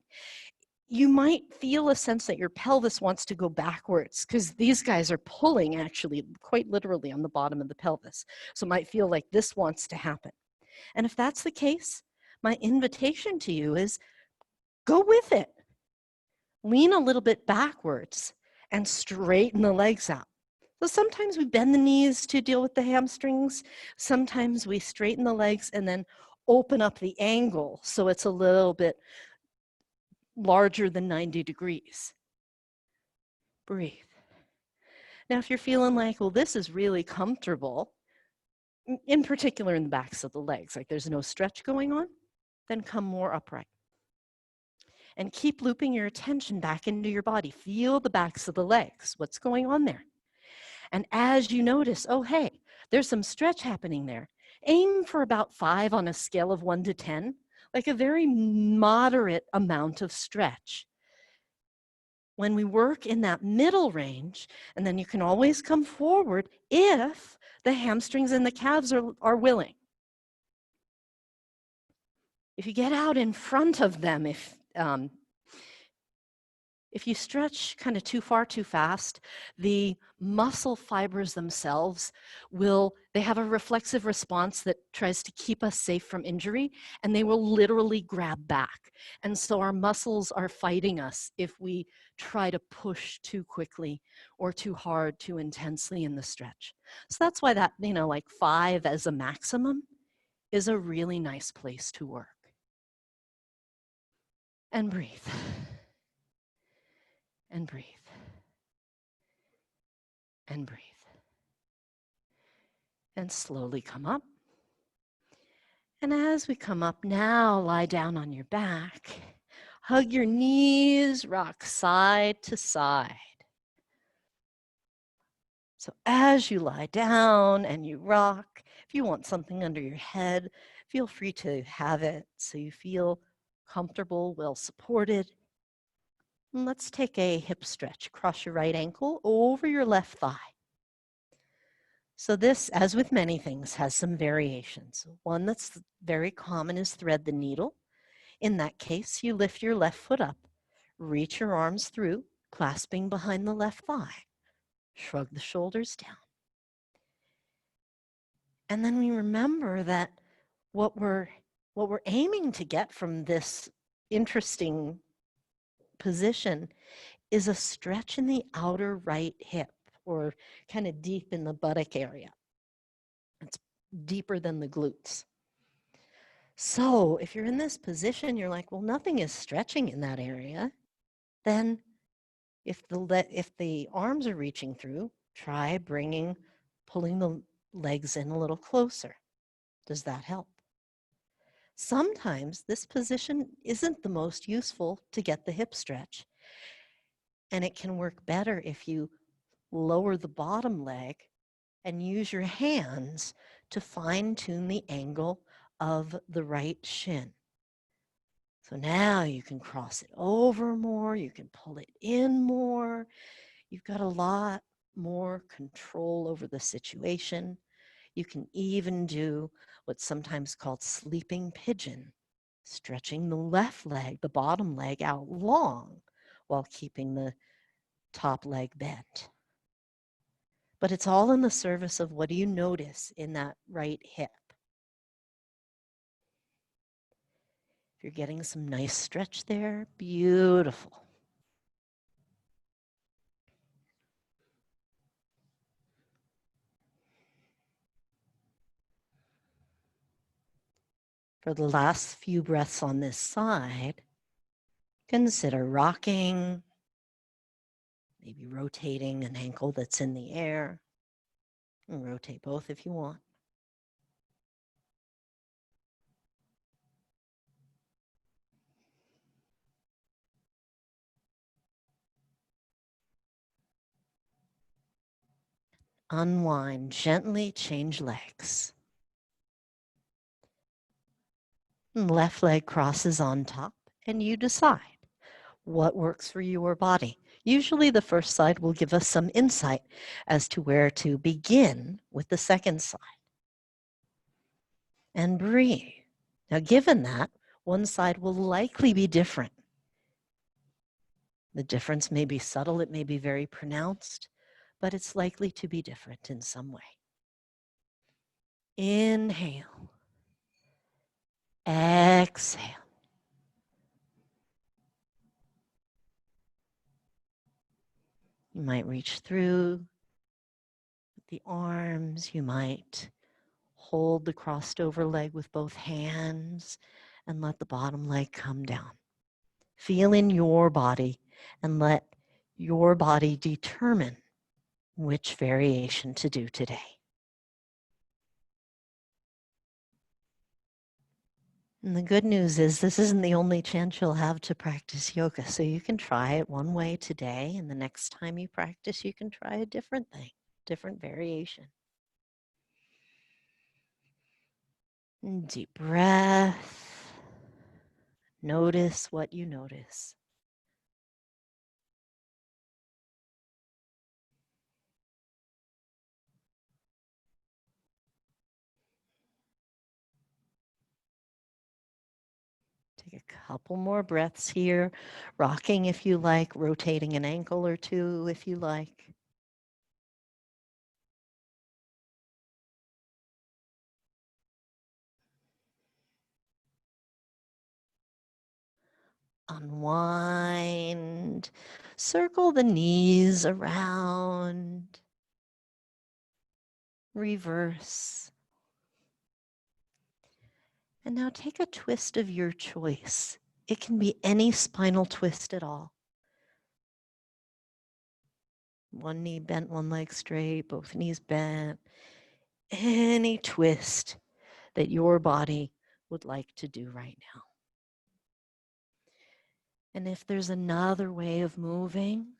Speaker 1: you might feel a sense that your pelvis wants to go backwards because these guys are pulling actually quite literally on the bottom of the pelvis. So it might feel like this wants to happen. And if that's the case, my invitation to you is go with it. Lean a little bit backwards and straighten the legs out. So sometimes we bend the knees to deal with the hamstrings. Sometimes we straighten the legs and then open up the angle so it's a little bit larger than 90 degrees. Breathe. Now, if you're feeling like, well, this is really comfortable, in particular in the backs of the legs, like there's no stretch going on, then come more upright. And keep looping your attention back into your body. Feel the backs of the legs. What's going on there? And as you notice, oh, hey, there's some stretch happening there. Aim for about 5 on a scale of 1 to 10, like a very moderate amount of stretch. When we work in that middle range, and then you can always come forward if the hamstrings and the calves are willing. If you get out in front of them, if you stretch kind of too far too fast, the muscle fibers themselves they have a reflexive response that tries to keep us safe from injury, and they will literally grab back. And so our muscles are fighting us if we try to push too quickly or too hard, too intensely in the stretch. So that's why that, like 5 as a maximum is a really nice place to work. And breathe. And breathe. And breathe. And slowly come up. And as we come up now, lie down on your back. Hug your knees, rock side to side. So as you lie down and you rock, if you want something under your head, feel free to have it so you feel comfortable, well supported. And let's take a hip stretch. Cross your right ankle over your left thigh. So this, as with many things, has some variations. One that's very common is thread the needle. In that case, you lift your left foot up, Reach your arms through, clasping behind the left thigh. Shrug the shoulders down. And then we remember that what we're aiming to get from this interesting position is a stretch in the outer right hip, or kind of deep in the buttock area. It's deeper than the glutes. So if you're in this position, you're like, well, nothing is stretching in that area. Then if the arms are reaching through, try pulling the legs in a little closer. Does that help? Sometimes this position isn't the most useful to get the hip stretch, and it can work better if you lower the bottom leg and use your hands to fine-tune the angle of the right shin. So now you can cross it over more, you can pull it in more. You've got a lot more control over the situation. You can even do what's sometimes called sleeping pigeon, stretching the left leg, the bottom leg out long while keeping the top leg bent. But it's all in the service of what do you notice in that right hip. If you're getting some nice stretch there, beautiful. For the last few breaths on this side, consider rocking, maybe rotating an ankle that's in the air. And rotate both if you want. Unwind, gently change legs. And left leg crosses on top, and you decide what works for your body. Usually the first side will give us some insight as to where to begin with the second side. And breathe. Now, given that, one side will likely be different. The difference may be subtle, it may be very pronounced, but it's likely to be different in some way. Inhale. Exhale. You might reach through the arms. You might hold the crossed over leg with both hands and let the bottom leg come down. Feel in your body and let your body determine which variation to do today. And the good news is this isn't the only chance you'll have to practice yoga. So you can try it one way today, and the next time you practice, you can try a different thing, different variation. And deep breath. Notice what you notice. Take a couple more breaths here, rocking if you like, rotating an ankle or two if you like. Unwind, circle the knees around, reverse. And now take a twist of your choice. It can be any spinal twist at all. One knee bent, one leg straight, both knees bent. Any twist that your body would like to do right now. And if there's another way of moving,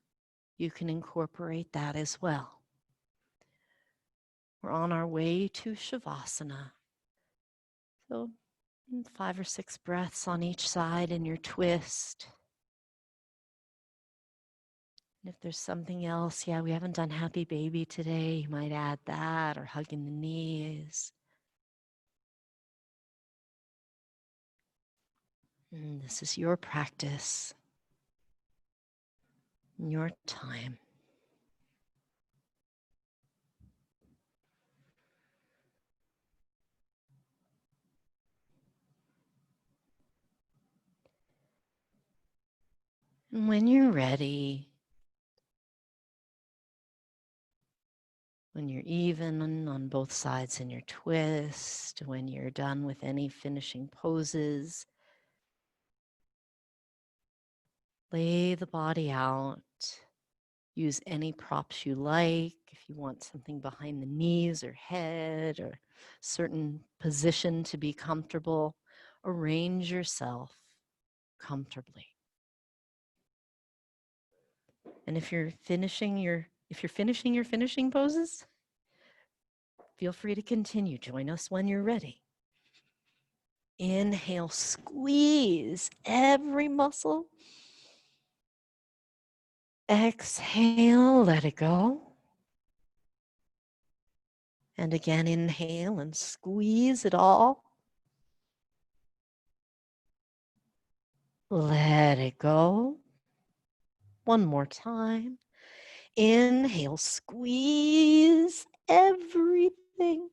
Speaker 1: you can incorporate that as well. We're on our way to Shavasana. So 5 or 6 breaths on each side in your twist. And if there's something else, we haven't done happy baby today, you might add that, or hugging the knees. And this is your practice. your time. And when you're ready, when you're even on both sides in your twist, when you're done with any finishing poses, lay the body out. Use any props you like. If you want something behind the knees or head or certain position to be comfortable, arrange yourself comfortably. And if you're finishing your finishing poses, feel free to continue. Join us when you're ready. Inhale, squeeze every muscle. Exhale, let it go. And again, inhale and squeeze it all. Let it go. One more time. Inhale, squeeze everything.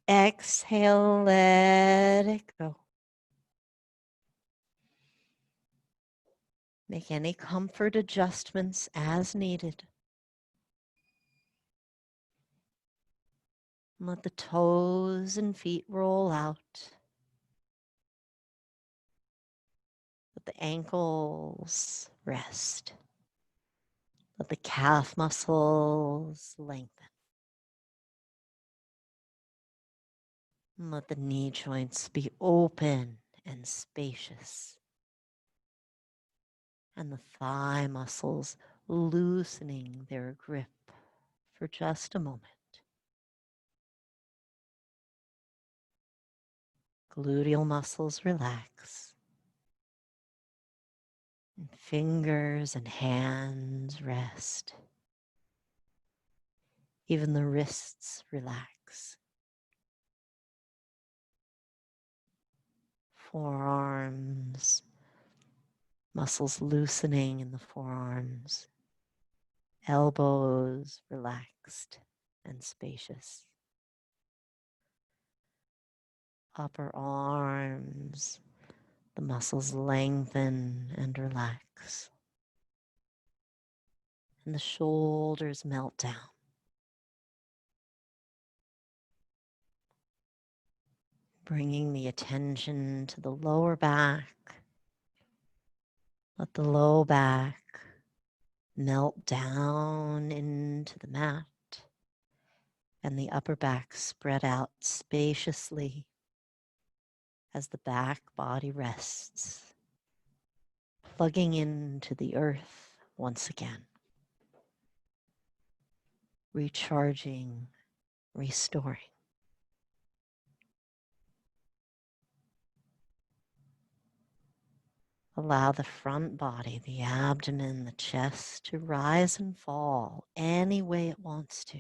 Speaker 1: Exhale, let it go. Make any comfort adjustments as needed. Let the toes and feet roll out. Let the ankles rest. Let the calf muscles lengthen. And let the knee joints be open and spacious. And the thigh muscles loosening their grip for just a moment. Gluteal muscles relax. And fingers and hands rest. Even the wrists relax. Forearms, muscles loosening in the forearms. Elbows relaxed and spacious. Upper arms, the muscles lengthen and relax. And the shoulders melt down. Bringing the attention to the lower back. Let the low back melt down into the mat. And the upper back spread out spaciously as the back body rests, plugging into the earth once again, recharging, restoring. Allow the front body, the abdomen, the chest to rise and fall any way it wants to.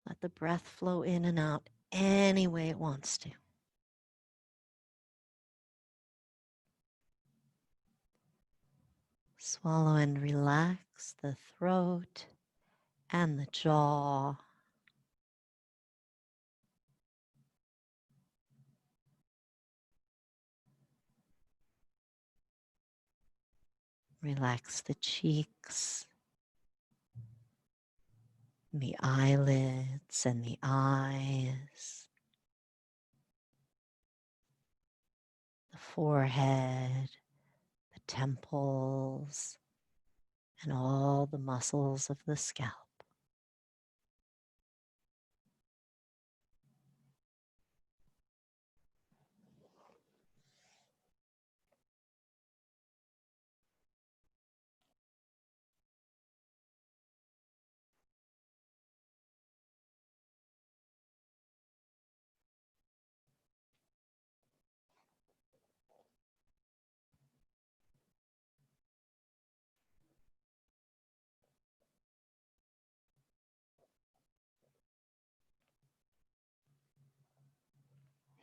Speaker 1: Let the breath flow in and out any way it wants to. Swallow and relax the throat and the jaw. Relax the cheeks, the eyelids and the eyes, the forehead, the temples, and all the muscles of the scalp.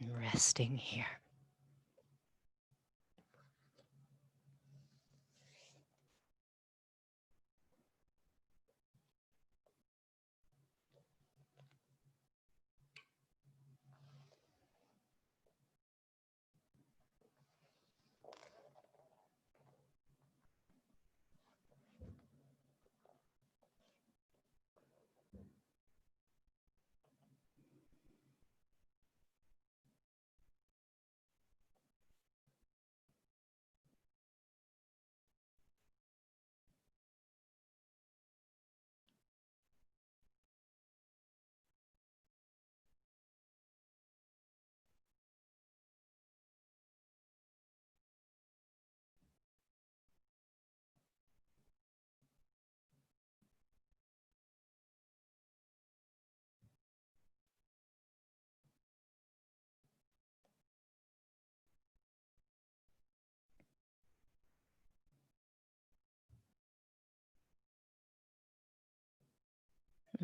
Speaker 1: And resting here.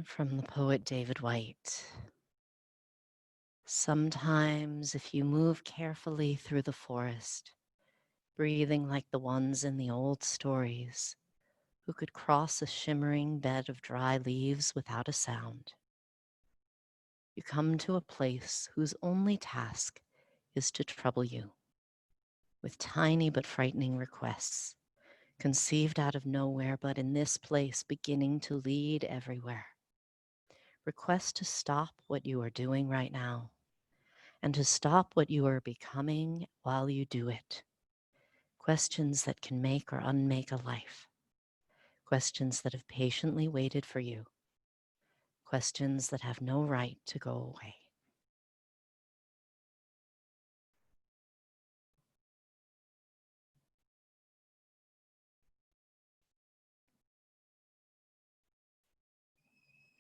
Speaker 1: From the poet David White. Sometimes, if you move carefully through the forest, breathing like the ones in the old stories, who could cross a shimmering bed of dry leaves without a sound, you come to a place whose only task is to trouble you with tiny but frightening requests, conceived out of nowhere, but in this place beginning to lead everywhere. Request to stop what you are doing right now and to stop what you are becoming while you do it. Questions that can make or unmake a life. Questions that have patiently waited for you. Questions that have no right to go away.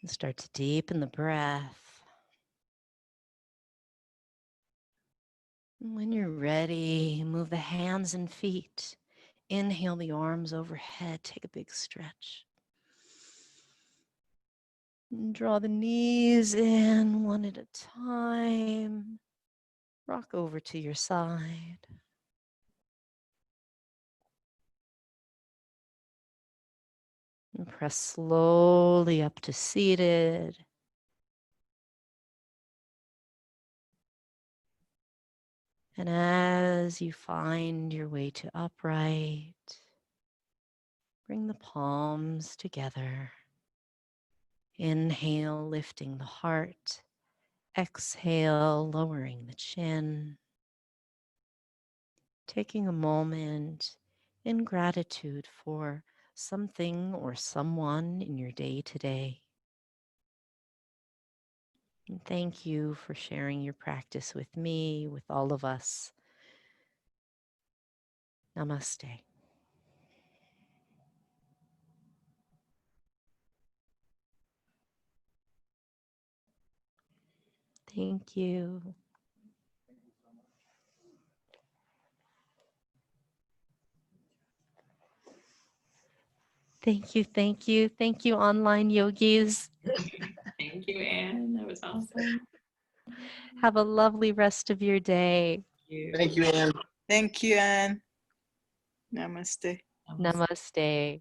Speaker 1: And start to deepen the breath. And when you're ready, move the hands and feet. Inhale the arms overhead. Take a big stretch. And draw the knees in one at a time. Rock over to your side. And press slowly up to seated. And as you find your way to upright, bring the palms together. Inhale, lifting the heart. Exhale, lowering the chin. Taking a moment in gratitude for something or someone in your day today. And thank you for sharing your practice with me, with all of us. Namaste. Thank you. Thank you, thank you, thank you, online yogis.
Speaker 2: Thank you, Anne. That was awesome.
Speaker 1: Have a lovely rest of your day.
Speaker 3: Thank you, Anne.
Speaker 4: Thank you, Anne. Namaste.
Speaker 1: Namaste.